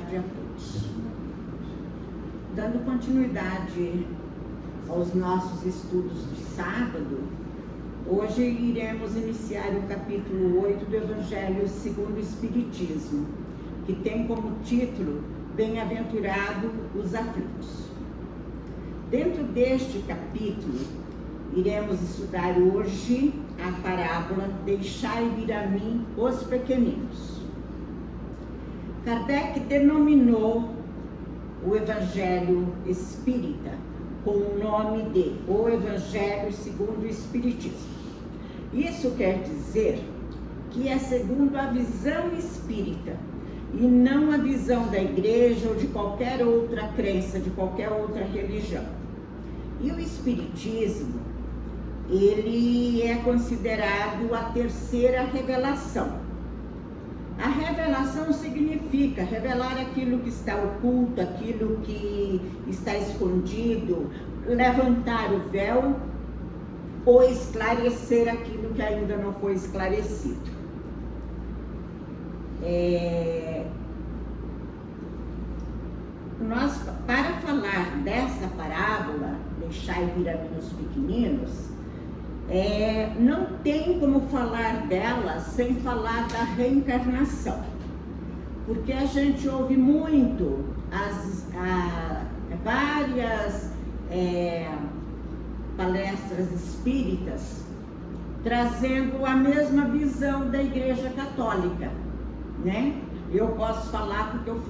tarde a todos. Dando continuidade aos nossos estudos de sábado, hoje iremos iniciar o capítulo 8 do Evangelho segundo o Espiritismo, que tem como título Bem-aventurado os aflitos. Dentro deste capítulo, iremos estudar hoje a parábola Deixai vir a mim os pequeninos. Kardec denominou o Evangelho Espírita com o nome de O Evangelho segundo o Espiritismo. Isso quer dizer que é segundo a visão espírita e não a visão da igreja ou de qualquer outra crença, de qualquer outra religião. E o Espiritismo, ele é considerado a terceira revelação. A revelação significa revelar aquilo que está oculto, aquilo que está escondido, levantar o véu ou esclarecer aquilo que ainda não foi esclarecido. Nós, para falar dessa parábola, Deixai vir a mim os pequeninos, não tem como falar dela sem falar da reencarnação, porque a gente ouve muito várias palestras espíritas trazendo a mesma visão da Igreja Católica, né? Eu posso falar porque eu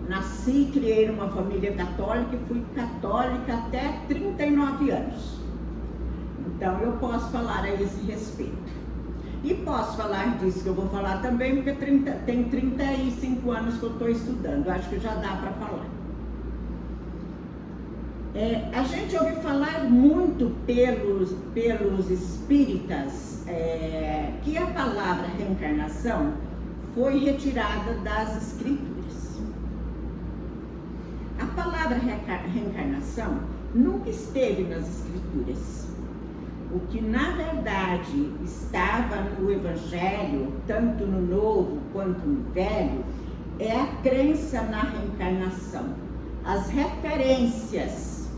nasci, criei numa família católica e fui católica até 39 anos. Então eu posso falar a esse respeito. E posso falar disso que eu vou falar também, porque tem 35 anos que eu estou estudando, acho que já dá para falar. A gente ouve falar muito pelos espíritas que a palavra reencarnação foi retirada das escrituras. A palavra reencarnação nunca esteve nas escrituras. O que na verdade estava no Evangelho, tanto no Novo quanto no Velho, é a crença na reencarnação. As referências,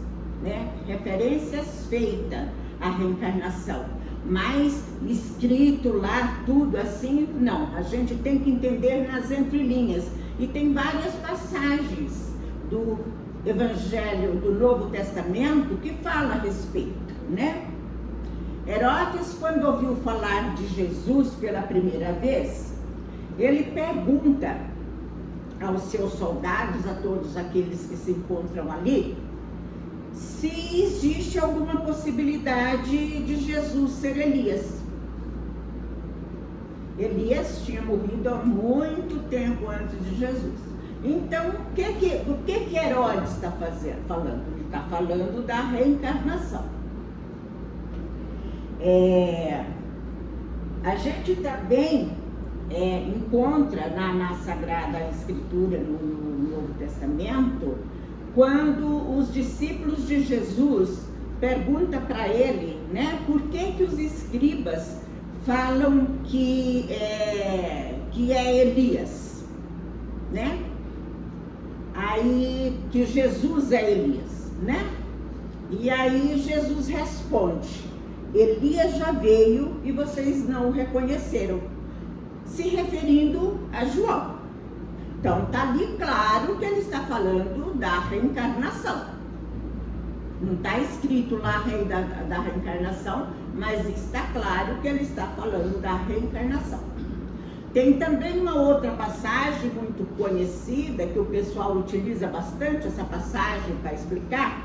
né? Referências feitas à reencarnação. Mas escrito lá, tudo assim, não. A gente tem que entender nas entrelinhas. E tem várias passagens do Evangelho do Novo Testamento que fala a respeito, né? Herodes, quando ouviu falar de Jesus pela primeira vez, ele pergunta aos seus soldados, a todos aqueles que se encontram ali, se existe alguma possibilidade de Jesus ser Elias. Elias tinha morrido há muito tempo antes de Jesus. Então, do que Herodes está falando? Ele está falando da reencarnação. A gente também encontra na Sagrada Escritura, no Novo Testamento, quando os discípulos de Jesus perguntam para ele, né, por que os escribas falam que é Elias, né? Aí, que Jesus é Elias, né? E aí Jesus responde: Elias já veio e vocês não o reconheceram, se referindo a João. Então está ali claro que ele está falando da reencarnação. Não está escrito lá rei da reencarnação, mas está claro que ele está falando da reencarnação. Tem também uma outra passagem muito conhecida, que o pessoal utiliza bastante essa passagem para explicar,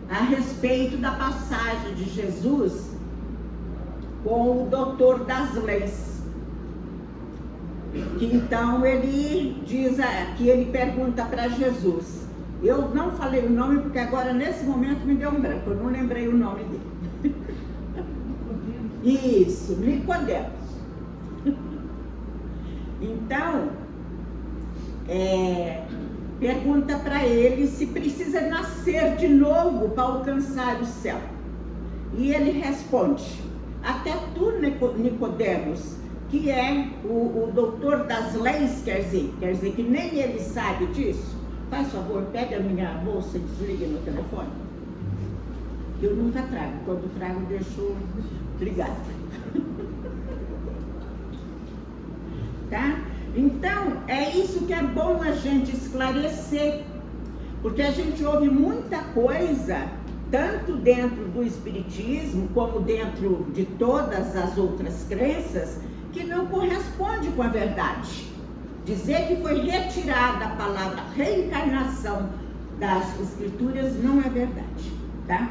a respeito da passagem de Jesus com o doutor das leis. Que então ele diz que ele pergunta para Jesus. Eu não falei o nome porque agora nesse momento me deu um branco, eu não lembrei o nome dele. Isso, Nicodemos. Então, pergunta para ele se precisa nascer de novo para alcançar o céu. E ele responde: até tu, Nicodemos, que é o doutor das leis, quer dizer que nem ele sabe disso. Faz favor, pega a minha bolsa e desliga no telefone. Eu nunca trago, quando trago deixo ligado. Tá? Então, é isso que é bom a gente esclarecer, porque a gente ouve muita coisa, tanto dentro do espiritismo, como dentro de todas as outras crenças, que não corresponde com a verdade. Dizer que foi retirada a palavra reencarnação das escrituras não é verdade, tá?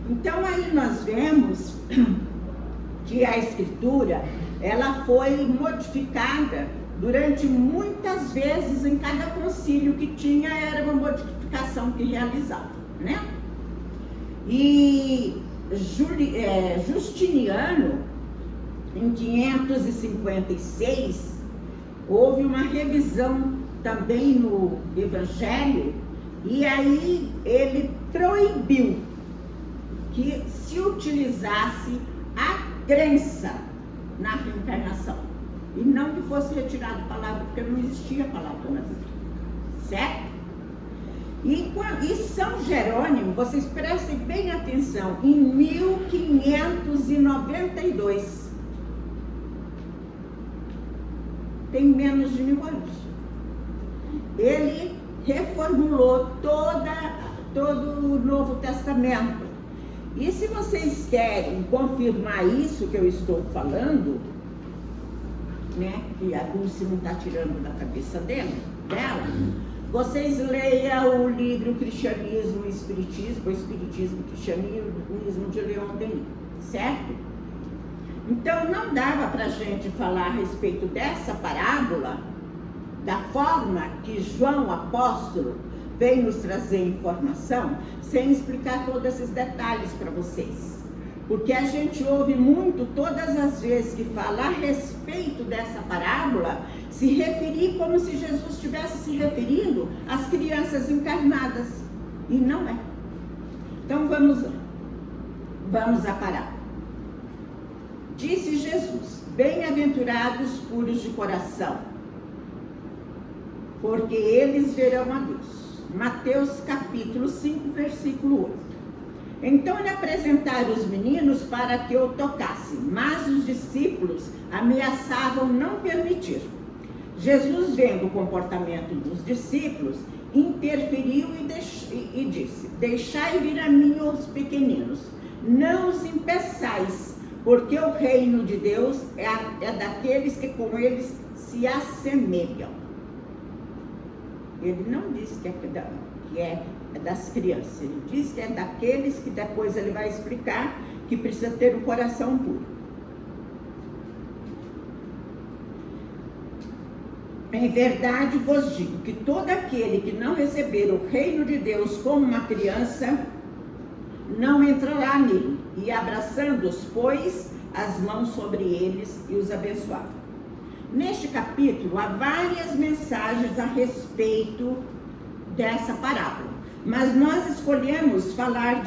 Então aí nós vemos que a escritura, ela foi modificada durante muitas vezes, em cada concílio que tinha, era uma modificação que realizava, né? E Justiniano, em 556, houve uma revisão também no Evangelho, e aí ele proibiu que se utilizasse a crença na reencarnação, e não que fosse retirada a palavra, porque não existia a palavra na Bíblia, certo? E São Jerônimo, vocês prestem bem atenção, em 1592, tem menos de 1000 anos, ele reformulou todo o Novo Testamento. E se vocês querem confirmar isso que eu estou falando, né, que a Dulce não está tirando da cabeça dela, vocês leiam o livro Cristianismo e Espiritismo, o Espiritismo e Cristianismo de Leon Denis, certo? Então não dava para a gente falar a respeito dessa parábola, da forma que João apóstolo vem nos trazer informação, sem explicar todos esses detalhes para vocês. Porque a gente ouve muito, todas as vezes que fala a respeito dessa parábola, se referir como se Jesus estivesse se referindo às crianças encarnadas. E não é. Então vamos à parábola. Disse Jesus: bem-aventurados puros de coração, porque eles verão a Deus. Mateus capítulo 5, versículo 8. Então lhe apresentaram os meninos para que o tocassem, mas os discípulos ameaçavam não permitir. Jesus, vendo o comportamento dos discípulos, interferiu e disse: deixai vir a mim os pequeninos, não os impeçais, porque o reino de Deus é daqueles que com eles se assemelham. Ele não disse que é das crianças, ele diz que é daqueles que depois ele vai explicar que precisa ter um coração puro. Em verdade vos digo que todo aquele que não receber o reino de Deus como uma criança, não entrará nele. E abraçando-os, pôs as mãos sobre eles e os abençoava. Neste capítulo há várias mensagens a respeito dessa parábola, mas nós escolhemos falar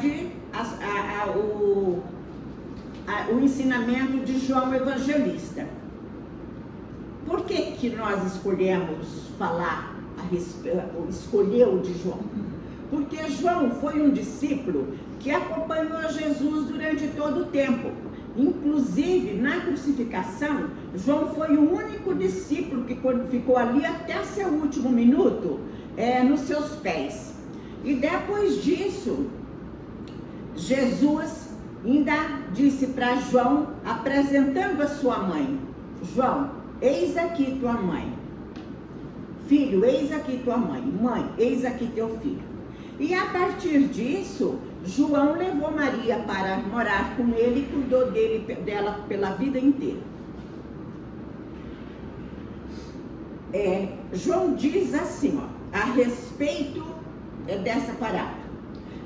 o ensinamento de João Evangelista. Por que nós escolhemos falar escolher o de João? Porque João foi um discípulo que acompanhou Jesus durante todo o tempo. Inclusive, na crucificação, João foi o único discípulo que ficou ali até seu último minuto, nos seus pés. E depois disso, Jesus ainda disse para João, apresentando a sua mãe: João, eis aqui tua mãe. Filho, eis aqui tua mãe. Mãe, eis aqui teu filho. E a partir disso, João levou Maria para morar com ele e cuidou dela pela vida inteira. João diz assim, a respeito dessa parábola: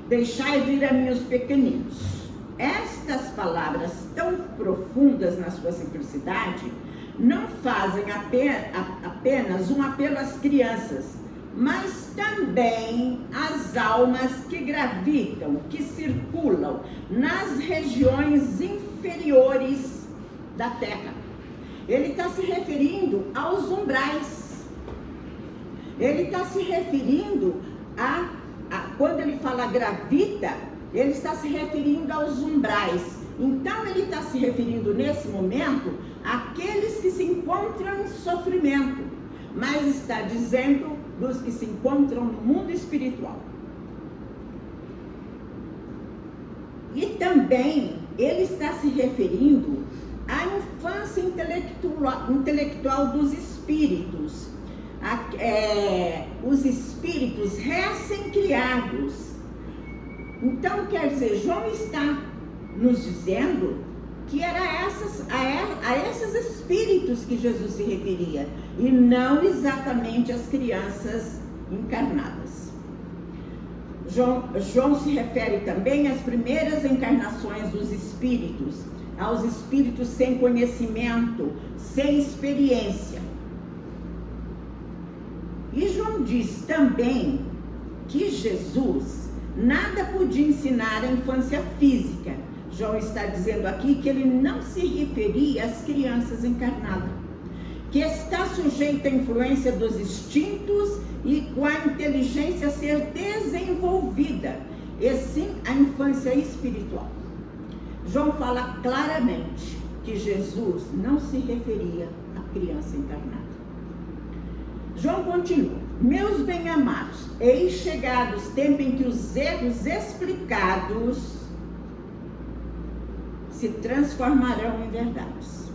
deixai vir a mim os pequeninos. Estas palavras tão profundas na sua simplicidade não fazem apenas um apelo às crianças, mas também às almas que gravitam, que circulam nas regiões inferiores da terra. Ele está se referindo aos umbrais. Ele está se referindo quando ele fala gravita, ele está se referindo aos umbrais. Então ele está se referindo nesse momento àqueles que se encontram em sofrimento, mas está dizendo dos que se encontram no mundo espiritual. E também ele está se referindo à infância intelectual dos espíritos, os espíritos recém-criados. Então, quer dizer, João está nos dizendo que era a esses espíritos que Jesus se referia, e não exatamente às crianças encarnadas. João se refere também às primeiras encarnações dos espíritos, aos espíritos sem conhecimento, sem experiência. E João diz também que Jesus nada podia ensinar a infância física. João está dizendo aqui que ele não se referia às crianças encarnadas, que está sujeita à influência dos instintos e com a inteligência a ser desenvolvida, e sim a infância espiritual. João fala claramente que Jesus não se referia à criança encarnada. João continua: meus bem-amados, eis chegados tempo em que os erros explicados se transformarão em verdades.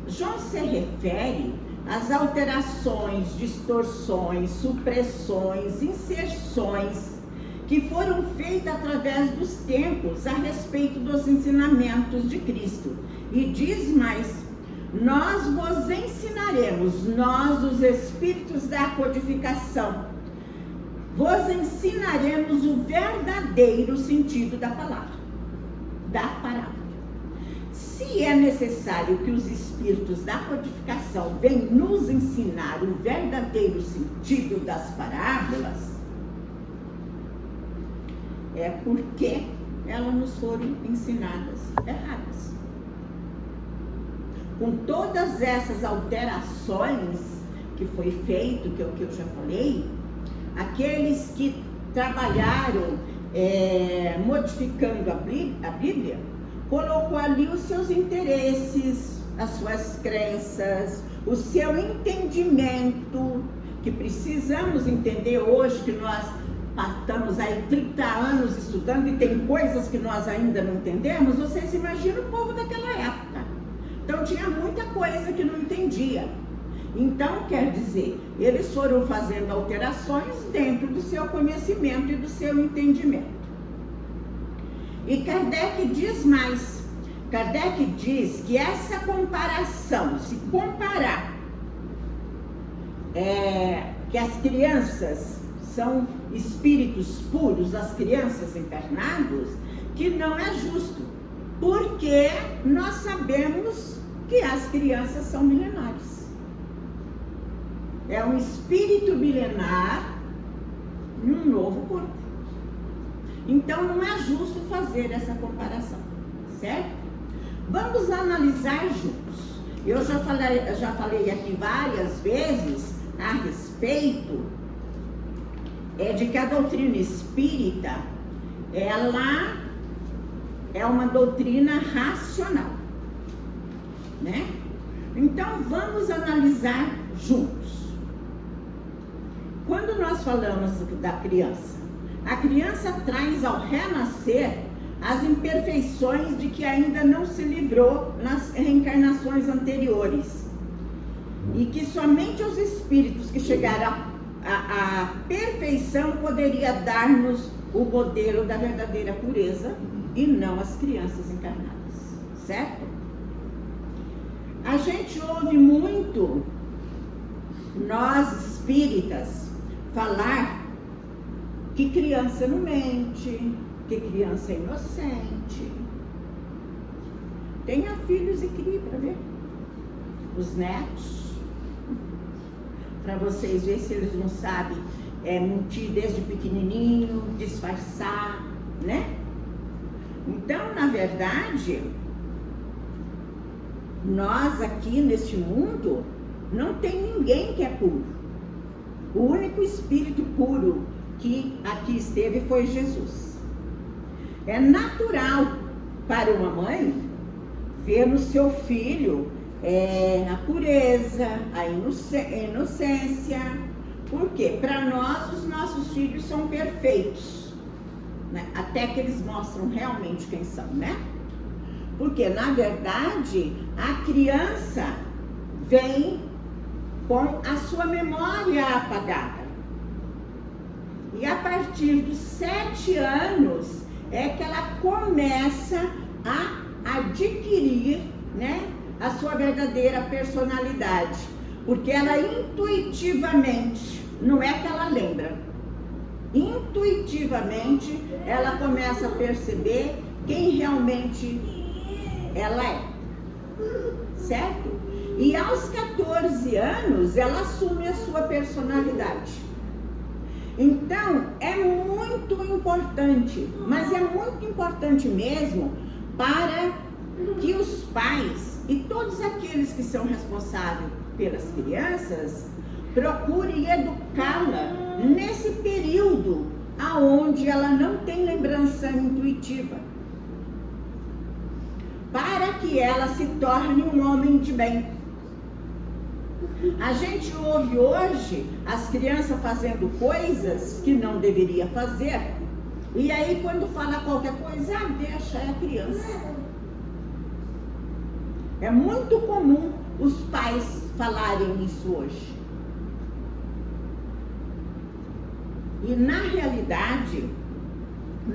João se refere às alterações, distorções, supressões, inserções que foram feitas através dos tempos a respeito dos ensinamentos de Cristo. E diz mais: nós vos ensinaremos, nós, os espíritos da codificação, vos ensinaremos o verdadeiro sentido da palavra, da parábola. Se é necessário que os espíritos da codificação venham nos ensinar o verdadeiro sentido das parábolas, é porque elas nos foram ensinadas erradas. Com todas essas alterações que foi feito, que é o que eu já falei, aqueles que trabalharam modificando a Bíblia, colocou ali os seus interesses, as suas crenças, o seu entendimento, que precisamos entender hoje, que nós estamos aí 30 anos estudando e tem coisas que nós ainda não entendemos. Vocês imaginam o povo daquela época. Então tinha muita coisa que não entendia. Então, quer dizer, eles foram fazendo alterações dentro do seu conhecimento e do seu entendimento. E Kardec diz mais. Kardec diz que essa comparação, se comparar que as crianças são espíritos puros, as crianças encarnadas, que não é justo, porque nós sabemos que as crianças são milenares. É um espírito milenar em um novo corpo. Então não é justo fazer essa comparação, certo? Vamos analisar juntos. Eu já falei aqui várias vezes a respeito de que a doutrina espírita, ela é uma doutrina racional, né? Então vamos analisar juntos. Quando nós falamos da criança, a criança traz ao renascer as imperfeições de que ainda não se livrou nas reencarnações anteriores, e que somente os espíritos que chegaram à perfeição poderia dar-nos o modelo da verdadeira pureza, e não as crianças encarnadas, certo? A gente ouve muito, nós espíritas, falar que criança não mente, que criança é inocente. Tenha filhos e crie para ver. Os netos, para vocês verem se eles não sabem mentir desde pequenininho, disfarçar, né? Então, na verdade, Nós aqui neste mundo não tem ninguém que é puro. O único espírito puro que aqui esteve foi Jesus. É natural para uma mãe ver no seu filho a pureza, a inocência. Por quê? Para nós, os nossos filhos são perfeitos, né? Até que eles mostram realmente quem são, né? Porque, na verdade, a criança vem com a sua memória apagada. E a partir dos 7 anos é que ela começa a adquirir, né, a sua verdadeira personalidade. Porque ela intuitivamente, não é que ela lembra, intuitivamente ela começa a perceber quem realmente ela é, certo? E aos 14 anos ela assume a sua personalidade. Então é muito importante, mas é muito importante mesmo para que os pais e todos aqueles que são responsáveis pelas crianças procurem educá-la nesse período aonde ela não tem lembrança intuitiva, para que ela se torne um homem de bem. A gente ouve hoje as crianças fazendo coisas que não deveria fazer, e aí quando fala qualquer coisa, deixa, é criança. É muito comum os pais falarem isso hoje. E na realidade,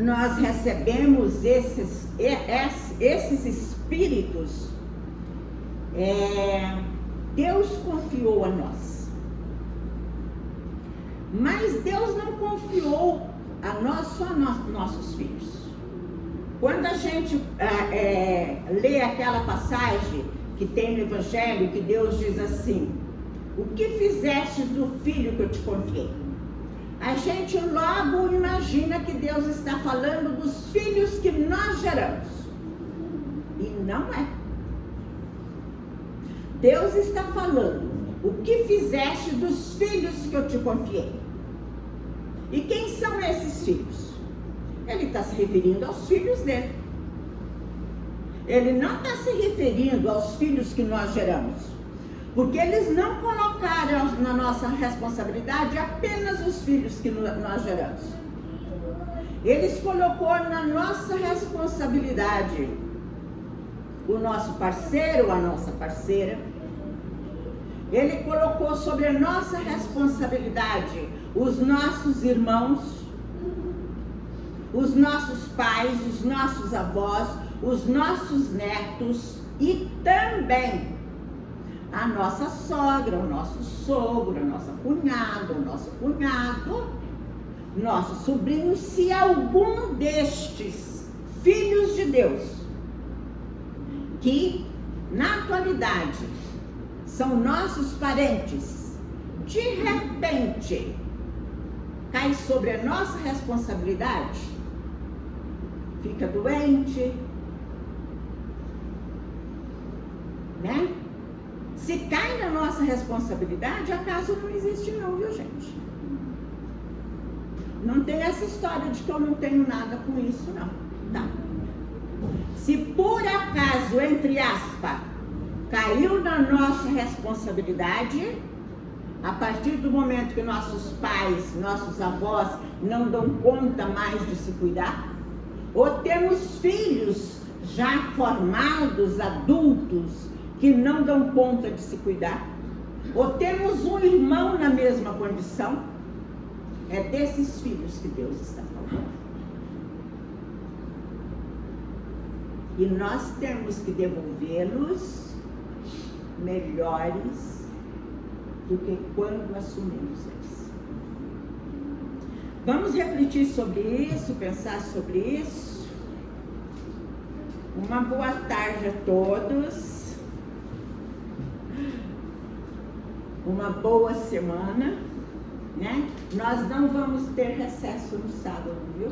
nós recebemos esses espíritos, Deus confiou a nós. Mas Deus não confiou a nós só nossos filhos. Quando a gente lê aquela passagem que tem no Evangelho, que Deus diz assim: o que fizeste do filho que eu te confiei? A gente logo imagina que Deus está falando dos filhos que nós geramos. E não é. Deus está falando: o que fizeste dos filhos que eu te confiei? E quem são esses filhos? Ele está se referindo aos filhos dele. Ele não está se referindo aos filhos que nós geramos. Porque eles não colocaram na nossa responsabilidade apenas os filhos que nós geramos. Eles colocou na nossa responsabilidade o nosso parceiro, a nossa parceira. Ele colocou sobre a nossa responsabilidade os nossos irmãos, os nossos pais, os nossos avós, os nossos netos e também a nossa sogra, o nosso sogro, a nossa cunhada, o nosso cunhado, nosso sobrinho, se algum destes filhos de Deus, que na atualidade são nossos parentes, de repente cai sobre a nossa responsabilidade, fica doente, né? Se cai na nossa responsabilidade, acaso não existe não, viu, gente? Não tem essa história de que eu não tenho nada com isso, não, tá? Se por acaso, entre aspas, caiu na nossa responsabilidade, a partir do momento que nossos pais, nossos avós não dão conta mais de se cuidar, ou temos filhos já formados, adultos, que não dão conta de se cuidar, ou temos um irmão na mesma condição, é desses filhos que Deus está falando. E nós temos que devolvê-los melhores do que quando assumimos eles. Vamos refletir sobre isso, pensar sobre isso. Uma boa tarde a todos. Uma boa semana, né? Nós não vamos ter recesso no sábado, viu?